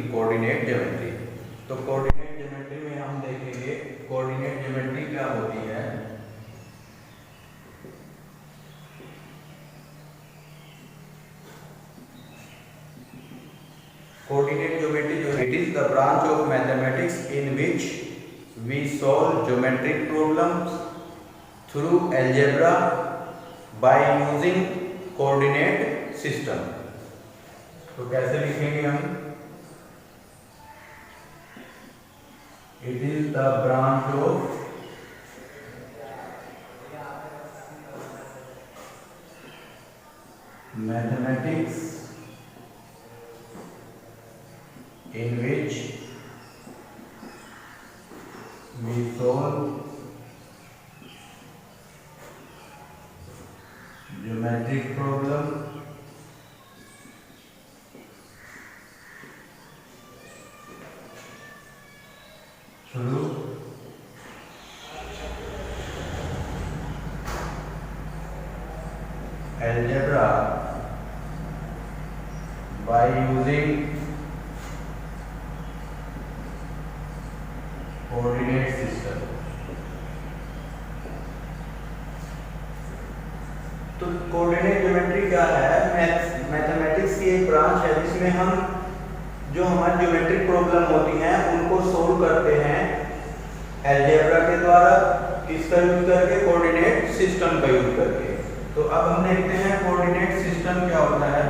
Coordinate geometry. तो coordinate geometry में हम देखेंगे कोऑर्डिनेट ज्योमेट्री क्या होती है। कोऑर्डिनेट ज्योमेट्री जो it is the branch of mathematics in which we solve geometric problems through algebra by using coordinate system. तो कैसे लिखेंगे हम? It is the branch of mathematics in which we solve geometric problem through algebra by using coordinate system। तो coordinate geometry क्या है? Mathematics की एक branch है जिसमें हम जो हमारी ज्योमेट्रिक प्रॉब्लम होती हैं उनको सोल्व करते हैं अलजेब्रा के द्वारा, किसका यूज करके? कोऑर्डिनेट सिस्टम का यूज करके। तो अब हम देखते हैं कोऑर्डिनेट सिस्टम क्या होता है।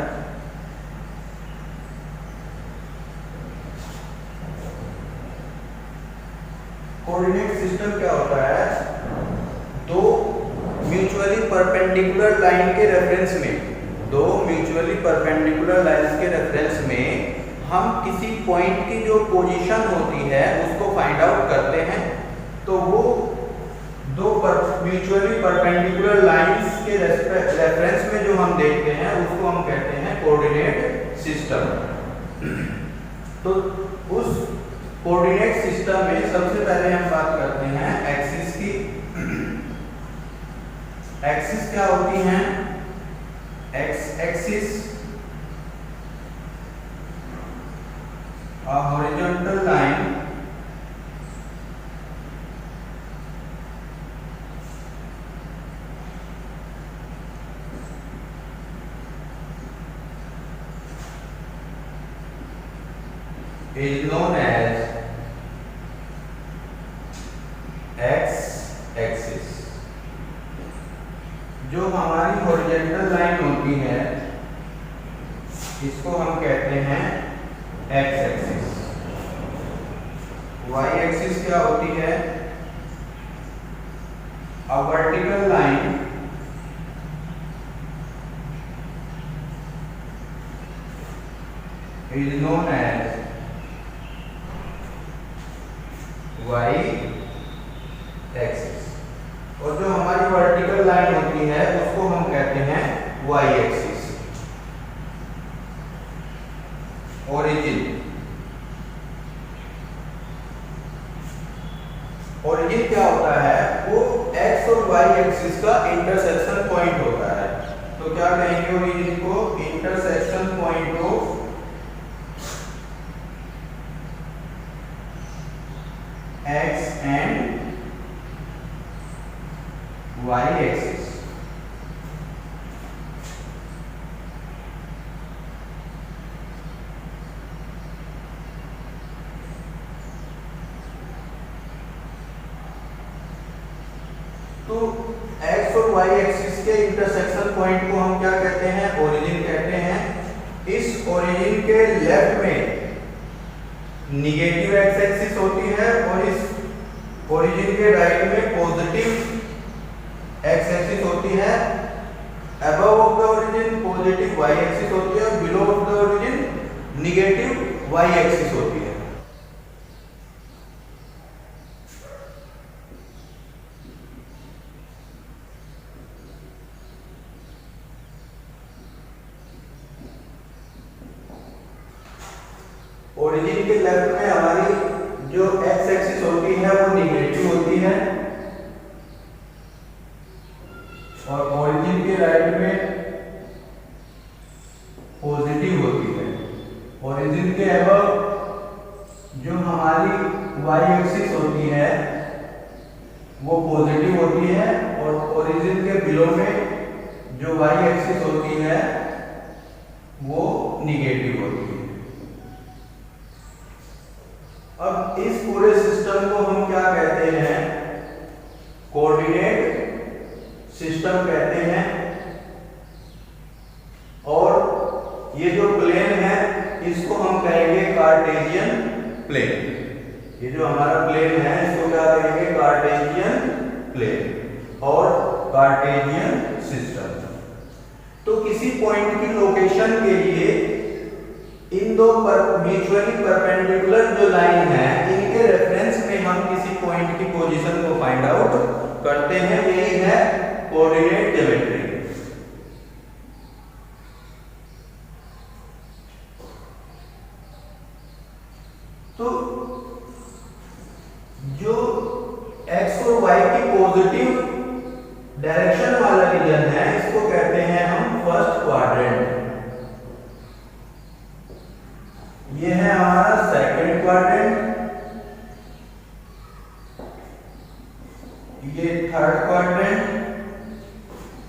कोऑर्डिनेट सिस्टम क्या होता है? दो म्यूचुअली परपेंडिकुलर लाइन के रेफरेंस में, दो म्यूचुअली परपेंडिकुलर लाइंस के रेफरेंस में हम किसी पॉइंट की जो पोजीशन होती है उसको फाइंड आउट करते हैं। तो वो दो म्यूचुअली परपेंडिकुलर लाइंस के रेफरेंस में जो हम देखते हैं उसको हम कहते हैं कोऑर्डिनेट सिस्टम। तो उस कोऑर्डिनेट सिस्टम में सबसे पहले हम बात करते हैं एक्सिस की। एक्सिस क्या होती हैं? Axis a horizontal line is known as x-axis। जो हमारी हॉरिजॉन्टल लाइन होती है इसको हम कहते हैं एक्स एक्सिस। वाई एक्सिस क्या होती है? A vertical line is known as y axis. और जो हमारी वर्टिकल लाइन होती है उसको हम कहते हैं वाई एक्सिस। ओरिजिन, ओरिजिन क्या होता है? वो एक्स और वाई एक्सिस का इंटरसेक्शन पॉइंट होता है। तो क्या कहेंगे ओरिजिन को? Intersection point of x and y axis. तो x और y एक्सिस के इंटरसेक्शन पॉइंट को हम क्या कहते हैं? ओरिजिन कहते हैं। इस ओरिजिन के लेफ्ट में निगेटिव x एक्सिस होती है और इस ओरिजिन के राइट में पॉजिटिव x एक्सिस होती है। Above of the origin positive y axis होती है और below of the origin negative y axis होती है। ओरिजिन के लेफ्ट में हमारी जो x एक्सिस होती है वो निगेटिव होती है और ओरिजिन के राइट में पॉजिटिव होती है। ओरिजिन के अबव एक्सिस होती है वो निगेटिव होती है। अब इस पूरे सिस्टम को हम क्या कहते हैं? कोऑर्डिनेट सिस्टम कहते हैं। और ये जो प्लेन है इसको हम कहेंगे कार्टेशियन प्लेन। ये जो हमारा प्लेन है इसको क्या कहेंगे? कार्टेशियन प्लेन और कार्टेशियन सिस्टम। तो किसी पॉइंट की लोकेशन के लिए इन दो म्यूचुअली परपेंडिकुलर जो लाइन है इनके रेफरेंस में हम किसी पॉइंट की पोजीशन को फाइंड आउट करते हैं। यही है कोऑर्डिनेट ज्योमेट्री। तो जो x और y की पॉजिटिव डायरेक्शन वाला रीजन है इसको कहते हैं हम फर्स्ट क्वाड्रेंट। ये है हमारा सेकंड क्वाड्रेंट, ये थर्ड क्वाड्रेंट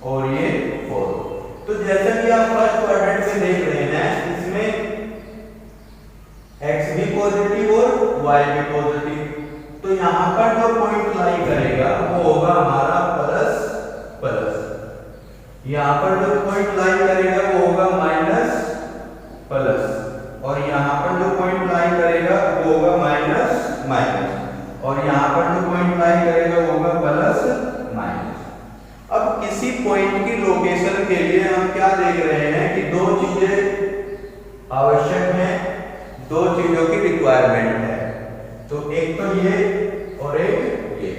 और ये फोर्थ। तो जैसा कि आप फर्स्ट क्वाड्रेंट में देख रहे हैं इसमें x भी पॉजिटिव और y भी पॉजिटिव। तो यहां पर जो पॉइंट लाई करेगा वो होगा हमारा प्लस प्लस। यहां पर जो पॉइंट लाई करेगा वो होगा माइनस प्लस। और यहाँ पर जो पॉइंट लाई करेगा वो होगा माइनस माइनस। और यहाँ पर जो पॉइंट लाई करेगा वो होगा प्लस माइनस। अब किसी पॉइंट की लोकेशन के लिए हम क्या देख रहे हैं कि दो चीजें आवश्यक हैं, दो चीजों की रिक्वायरमेंट है। तो एक तो ये और एक ये।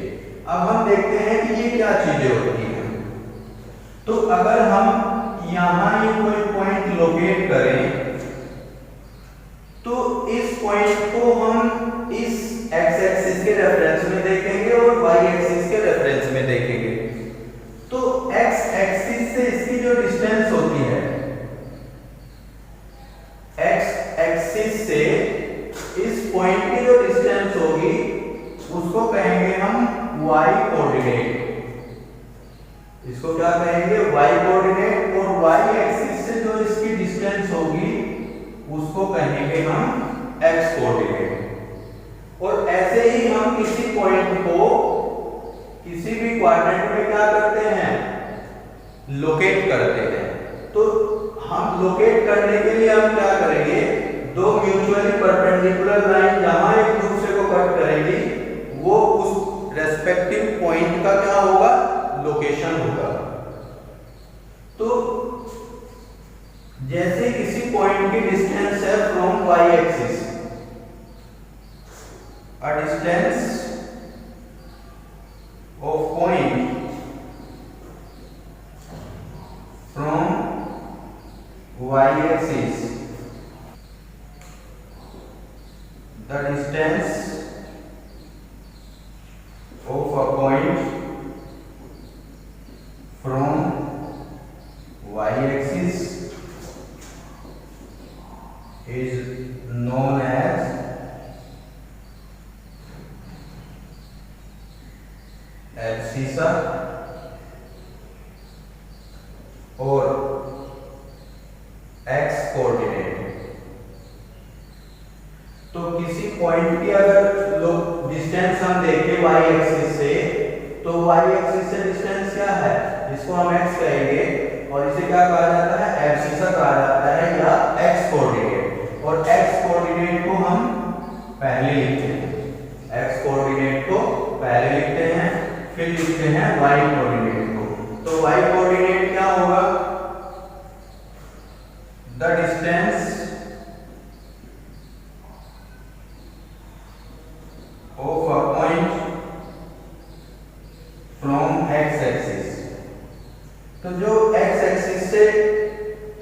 अब हम देखते हैं कि ये क्या चीजें होती हैं। तो अगर हम यहाँ ये कोई पॉइंट लोकेट करें तो इस पॉइंट को हम इस x एक्सिस के रेफरेंस में देखेंगे और y एक्सिस के रेफरेंस में देखेंगे। तो x एक्सिस से इसकी जो डिस्टेंस होती है, x एक्सिस से इस पॉइंट की जो डिस्टेंस होगी उसको कहेंगे हम y कोऑर्डिनेट। इसको क्या कहेंगे? y coordinate. और y एक्सिस से जो इसकी डिस्टेंस होगी उसको कहेंगे हम x कोऑर्डिनेट। और ऐसे ही हम किसी पॉइंट को किसी भी क्वाड्रेंट में क्या करते हैं? लोकेट करते हैं। तो हम लोकेट करने के लिए हम क्या करेंगे? दो म्यूचुअली परपेंडिकुलर लाइन जहां एक दूसरे को कट करेगी वो उस रेस्पेक्टिव पॉइंट का क्या होगा? लोकेशन होगा। तो जैसे किसी पॉइंट की डिस्टेंस है from y axis, a distance of point from y axis, the distance of a point from y axis is known as abscissa और x कोऑर्डिनेट। तो किसी पॉइंट की अगर डिस्टेंस हम देखें y एक्सिस से, तो y एक्सिस से डिस्टेंस क्या है? इसको हम x कहेंगे और इसे क्या कहा जाता है? एब्सिसा कहा जाता है या x कोऑर्डिनेट। और x कोऑर्डिनेट को हम पहले लिखते हैं, x कोऑर्डिनेट को पहले लिखते हैं, फिर लिखते हैं y कोऑर्डिनेट को। तो y कोऑर्डिनेट क्या होगा? The distance of a point from x axis. तो जो x एक्सिस से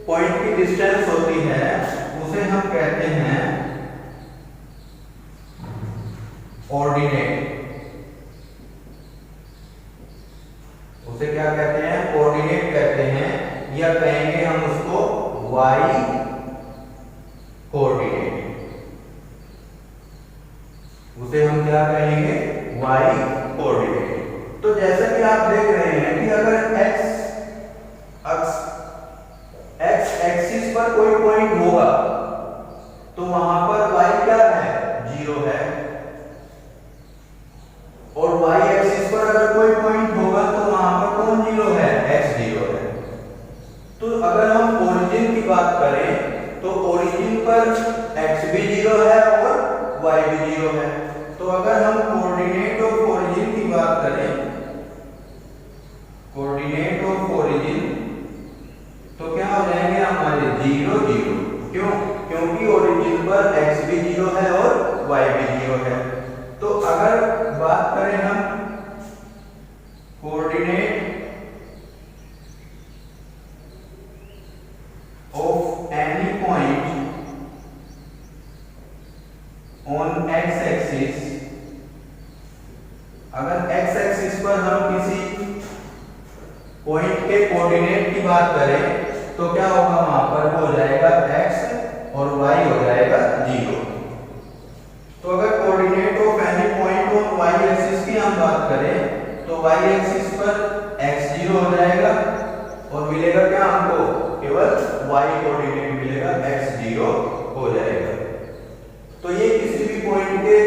पॉइंट की डिस्टेंस होती है उसे हम कहते हैं ऑर्डिनेट। उसे क्या कहते हैं? कोऑर्डिनेट कहते हैं, या कहेंगे हम उसको y कोऑर्डिनेट। उसे हम क्या कहेंगे? y coordinate. तो जैसा कि आप देख रहे हैं कि अगर x अक्ष पर कोई पॉइंट होगा तो वहां पर y क्या है, 0 है, और y एक्सिस पर अगर कोई पॉइंट होगा तो वहां पर कौन 0 है, x 0 है। तो अगर हम ओरिजिन की बात करें तो ओरिजिन पर x भी 0 है और y भी 0 है। तो अगर हम कोऑर्डिनेट ऑफ ओरिजिन की बात करें, कोऑर्डिनेट ऑफ ओरिजिन, तो क्या हो जाएंगे हमारे 0 0। क्यों? क्योंकि ओरिजिन पर x भी 0 है और y भी 0 है। तो अगर बात करें हम coordinate of any point on x axis, अगर x एक्सिस पर हम किसी पॉइंट के कोऑर्डिनेट की बात करें तो क्या होगा, वहां पर हो जाएगा x और y हो जाएगा 0। तो अगर coordinate of any point on y axis की हम बात करें तो y एक्सिस पर x 0 हो जाएगा और मिलेगा क्या हमको, केवल y कोऑर्डिनेट मिलेगा, x 0 हो जाएगा। तो ये किसी भी पॉइंट के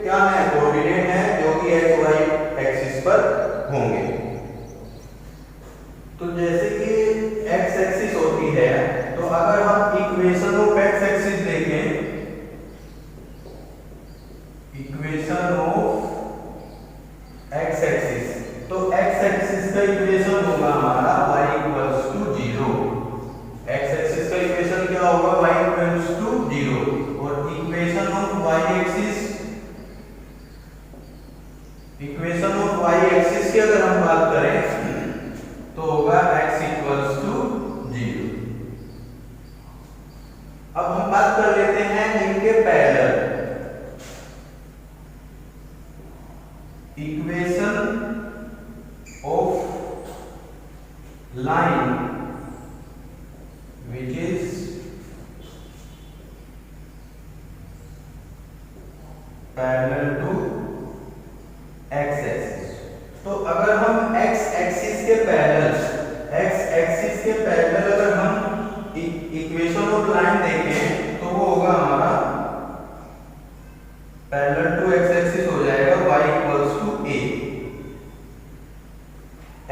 क्या है, कोऑर्डिनेट है जो कि x y एक्सिस पर होंगे। तो जैसे कि x एक्सिस होती है, तो अगर हम इक्वेशन ऑफ x एक्सिस देखें, इक्वेशन ऑफ x एक्सिस, तो x एक्सिस का इक्वेशन होगा हमारा y equals to 0। x axis का इक्वेशन क्या होगा, y इक्वल्स टू 0, और equation of y axis, equation of y axis की अगर हम बात करें तो होगा x इक्वल्स टू 0। अब हम बात कर लेते हैं इनके parallel. Equation of line which is parallel to x axis। तो अगर हम x एक्सिस के पैरेलल, x एक्सिस के पैरेलल अगर हम इक्वेशन ऑफ लाइन देखें तो वो होगा हमारा पैरेलल टू x एक्सिस हो जाएगा y equals to a।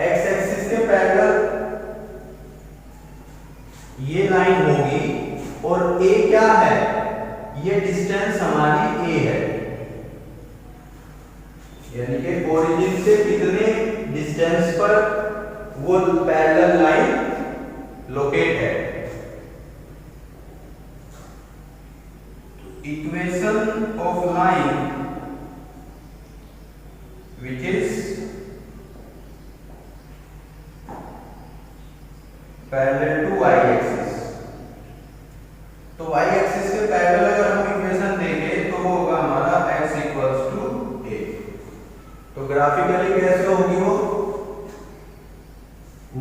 x axis के पैरेलल ये लाइन होगी और a क्या है, ये डिस्टेंस हमारी a है, यानी कि ओरिजिन से कितने डिस्टेंस पर वो पैरेलल लाइन लोकेट है। Equation of line which is parallel to y axis. तो y एक्सिस के पैरेलल अगर हम इक्वेशन देखें तो वो होगा हमारा x इक्वल्स टू a। तो ग्राफिकली कैसे होगी वो,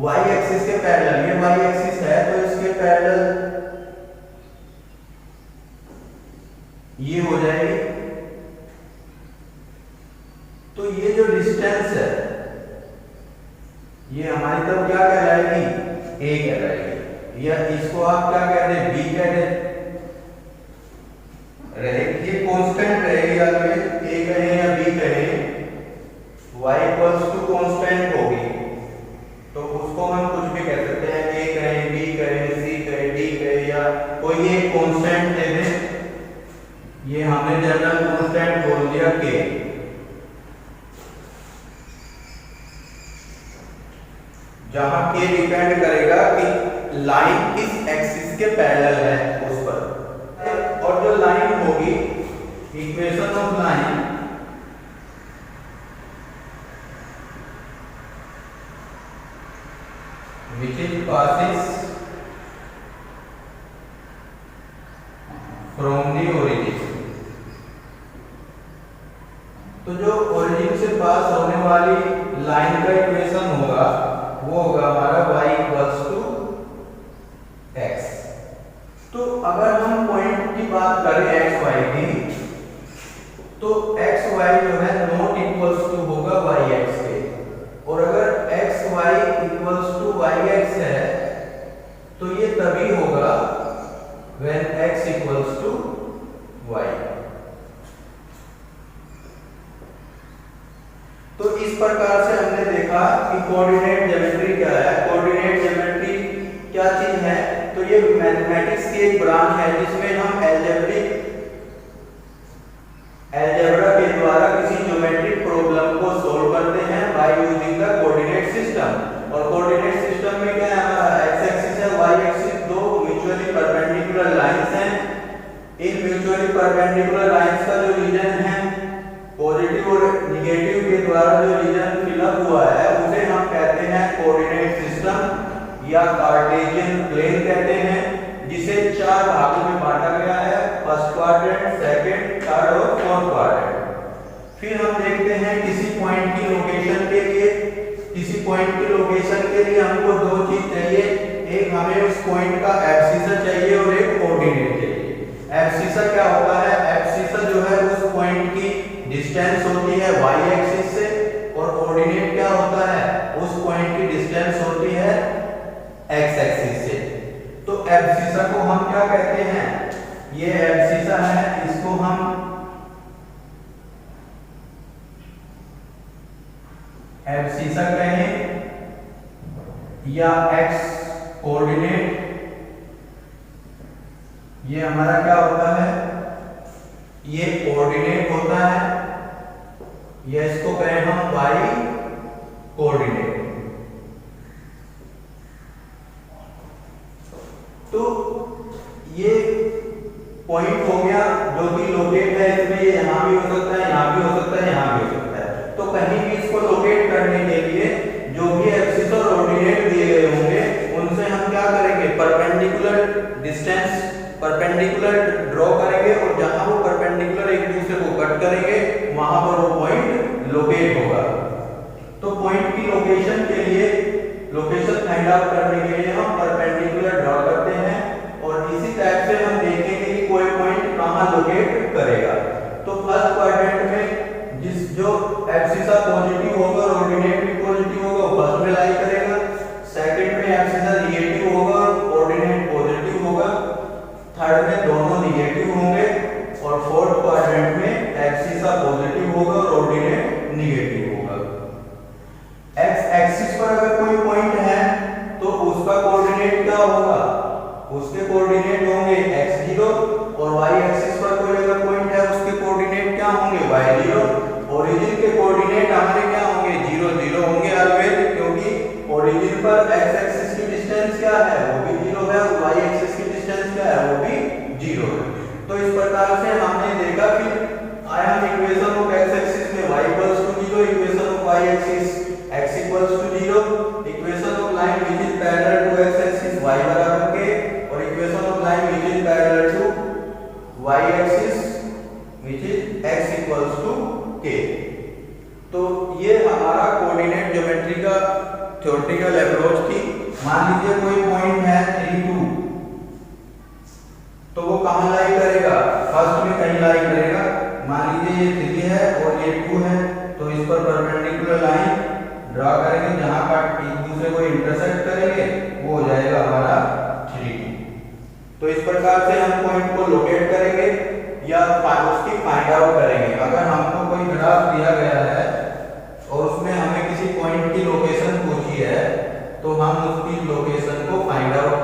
y एक्सिस के पैरेलल, ये y एक्सिस है तो इसके पैरेलल ये हो जाएगी। तो ये जो डिस्टेंस है ये हमारी तरफ क्या कहलाएगी, a कहलाएगी, या इसको आप क्या कहते हैं, b कहते रहेगी। ये कांस्टेंट रहेगी, या तो a कहें या b कहें, y इक्वल्स टू कांस्टेंट होगी तो उसको हम कुछ भी कह सकते हैं, a कहें, b कहें, c कहें, d कहें, या कोई एक कांस्टेंट दे दें। ये हमने जनरल कांस्टेंट बोल दिया k। जहां k डिपेंड करेगा कि लाइन किस एक्सिस के पैरेलल है उस पर। और जो लाइन होगी, equation of line which is passes from the origin। तो जो ओरिजिन से पास होने वाली लाइन का इक्वेशन होगा वो होगा हमारा y इक्वल्स टू x। तो अगर हम पॉइंट की बात करें x y की, तो x y जो है नॉट इक्वल्स टू होगा y x के, और अगर x y equals to y x है तो ये तभी होगा इक्वल्स टू y। तो इस प्रकार से हमने देखा कि कोऑर्डिनेट ज्योमेट्री क्या है। कोऑर्डिनेट ज्योमेट्री क्या चीज है? तो ये मैथमेटिक्स की एक ब्रांच है जिसमें हम अलजेब्रा के द्वारा किसी ज्योमेट्रिक प्रॉब्लम को सॉल्व करते हैं by using the coordinate system. और कोऑर्डिनेट सिस्टम में क्या है? हमारा एक्स एक्सिस है, वाई एक्सिस, दो म्यूचुअली परपेंडिकुलर लाइंस हैं। इन म्यूचुअली परपेंडिकुलर लाइंस का जो रीजन है पॉजिटिव और निगेटिव के द्वारा जो रीजन फिलअप हुआ है उसे हम कहते हैं कोऑर्डिनेट सिस्टम या कार्टेशियन प्लेन कहते हैं, जिसे चार भागों में बांटा गया है, फर्स्ट क्वाड्रेंट, सेकंड, थर्ड और फोर्थ क्वाड्रेंट। फिर हम देखते हैं किसी पॉइंट की लोकेशन के लिए हमको दो चीज चाहिए। एक हमें उस पॉइंट का एब्सिसा चाहिए और एक कोऑर्डिनेट चाहिए। एब्सिसा क्या होता है? एब्सिसा जो है उस पॉइंट की डिस्टेंस होती है y एक्सिस से, और कोऑर्डिनेट क्या होता है? उस पॉइंट की डिस्टेंस होती है x एक्सिस से। तो एब्सिसा को हम क्या कहते हैं? ये एब्सिसा है, इसको हम एब्सिसा कहें या x कोऑर्डिनेट। ये हमारा क्या होता है? ये कोऑर्डिनेट होता है, या इसको कहें हम y कोऑर्डिनेट। तो ये पॉइंट हो गया जो कि लोकेट है, इसमें ये यहां भी हो सकता है, यहां भी हो सकता है, यहां भी हो सकता है। तो कहीं भी इसको लोकेट करने के लिए जो भी एक्सिस और कोऑर्डिनेट दिए गए होंगे उनसे हम क्या करेंगे? परपेंडिकुलर ड्रॉ करेंगे, और जहां वो परपेंडिकुलर एक दूसरे को कट करेंगे वहां पर वो पॉइंट लोकेट होगा। तो पॉइंट की लोकेशन के लिए, लोकेशन फाइंड आउट करने के लिए हम परपेंडिकुलर ड्रॉ करते हैं, और इसी टाइप से हम देखेंगे कि कोई पॉइंट कहां लोकेट करेगा। तो फर्स्ट क्वाड्रेंट में जो एब्सिसा पॉजिटिव होगा और कोऑर्डिनेट भी पॉजिटिव होगा वो फर्स्ट में लाई करेगा। सेकंड में एब्सिसा निगेटिव होगा और कोऑर्डिनेट पॉजिटिव होगा। थर्ड में दोनों निगेटिव होंगे, और फोर्थ क्वाड्रेंट में एब्सिसा पॉजिटिव होगा और कोऑर्डिनेट निगेटिव होगा। एक्स एक्सिस पर अगर कोई पॉइंट है तो उसका कोऑर्डिनेट क्या होगा? उसके कोऑर्डिनेट होंगे x0, और y एक्सिस पर कोई अगर पॉइंट है उसके कोऑर्डिनेट क्या होंगे? y0। ओरिजिन के कोऑर्डिनेट हमारे क्या होंगे? 0 0 होंगे ऑलवेज, क्योंकि ओरिजिन पर x एक्सिस की डिस्टेंस क्या है? वो भी 0 है, और y एक्सिस की डिस्टेंस क्या है? वो भी 0 है। तो इस प्रकार से हमने देखा कि आई एम इक्वेशन ऑफ x एक्सिस में y 0, equation of y axis x 0, equation of line which is parallel to x axis y बराबर के, और equation of line which is parallel to y axis which is x k। तो ये हमारा coordinate geometry का theoretical approach थी। मान लीजिए कोई पॉइंट है 3 2, तो वो कहां लाई करेगा? फर्स्ट में कहीं लाई करेगा। मान लीजिए ये 3 है और ये 2 है, तो इस पर परपेंडिकुलर लाइन ड्रा करेंगे, जहां पर एक दूसरे को इंटरसेक्ट करेंगे वो हो जाएगा हमारा 3 2। तो इस प्रकार से हम पॉइंट को लोकेट करेंगे या उसकी फाइंड आउट करेंगे। अगर हमको कोई ग्राफ दिया गया है और उसमें हमें किसी पॉइंट की लोकेशन पूछी है तो हम उसकी लोकेशन को फाइंड आउट